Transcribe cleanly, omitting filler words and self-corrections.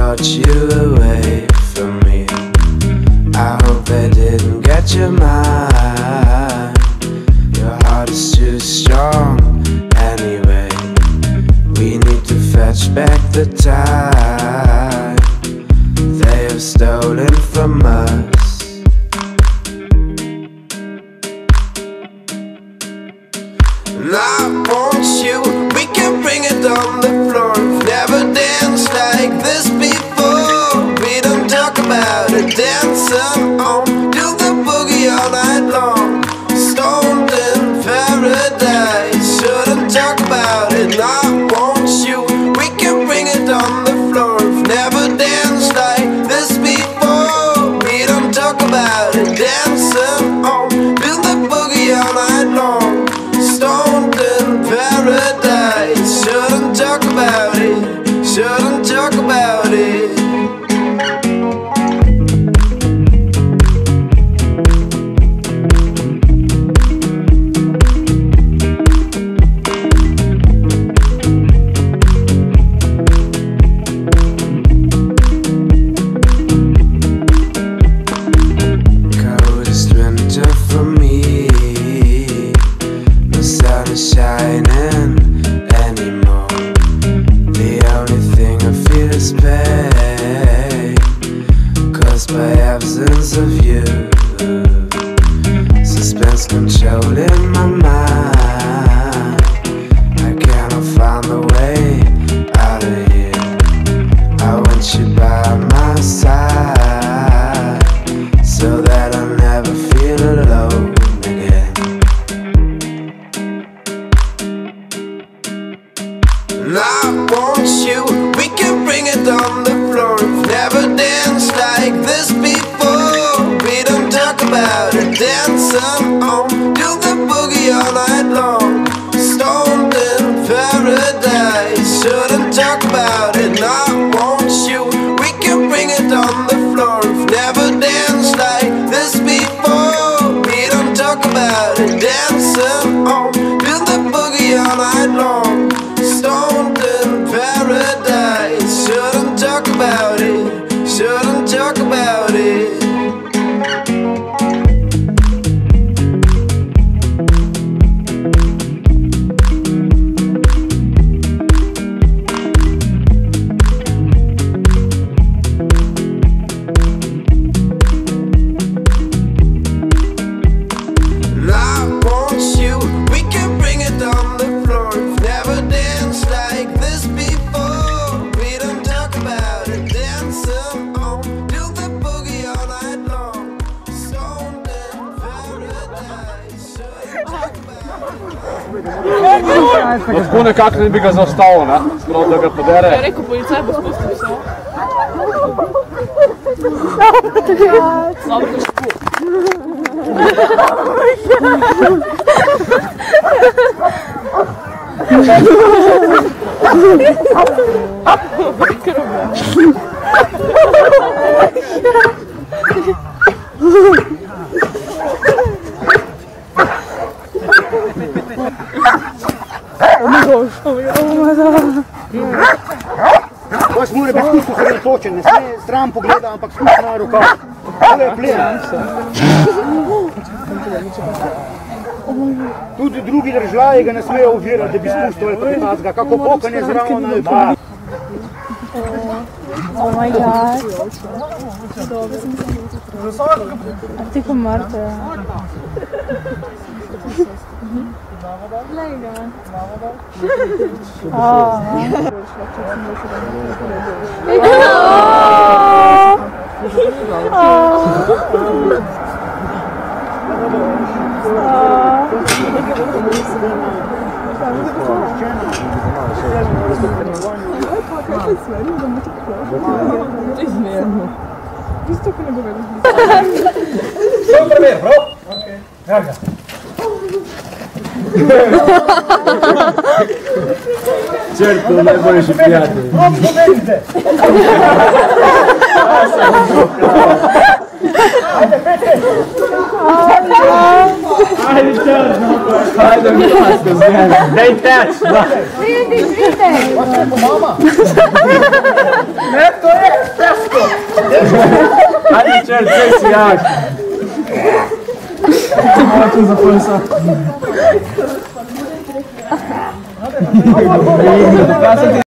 brought you away from me. I hope they didn't get your mind. Your heart is too strong anyway. We need to fetch back the time they have stolen from us. And I want you, we can bring it on the floor. We've never danced like this before. We don't talk about it, dancing on, do the boogie all night long. Stoned in paradise, shouldn't talk about it. And I want you, we can bring it on the floor. We've never danced like this before. We don't talk about it, dancing on, do the boogie all night long. Stoned in paradise, shouldn't talk about it, shouldn't talk about it. Coldest winter for me, no sun is shining anymore. The only thing I feel is pain, caused by absence of you. Suspense controlling my mind. I cannot find a way out of here. I want you by my side, so that I'll never feel alone again. And I want you, we can bring it on the floor. We've never danced like this before. We don't talk about it, dancing on, do the boogie all night long. Stoned in paradise, shouldn't talk about it. And I want you, we can bring it on the floor. We've never danced like this before. We don't talk about it, dancing on, do the boogie all night long. Stoned in paradise, shouldn't talk about it, shouldn't talk about it. And I want you, we can bring it on the floor. We've never danced like this before. We don't talk about it, dancing on, do the boogie all night long. Stoned in paradise, shouldn't talk about it. Od kune kako ne bi ga zaostalo, ne? Sprav da ga podere. Ja rekel, policaj bo spustil samo. Dobro, Vas mora biti tisto osredotočen, ne sme stran pogleda, ampak spušča na rokav. To je plen. Tudi drugi državljani ga ne smejo ovirati, da bi spustil ali pa kaj takega, kako pokanje zraven ali pa. Oh my god. A ti ko mrtev. Glej ga. Samo prever, prav? Evo ga. Črko, najboljši prijatelj. Dobro menite. Ajde, Petre. Ajde čer, ajde mi pasko zvijem. Daj teć, da. Vidiš, videj! Ne, to je tesko! Ajde čer, sve si jak. Moću za pojsa.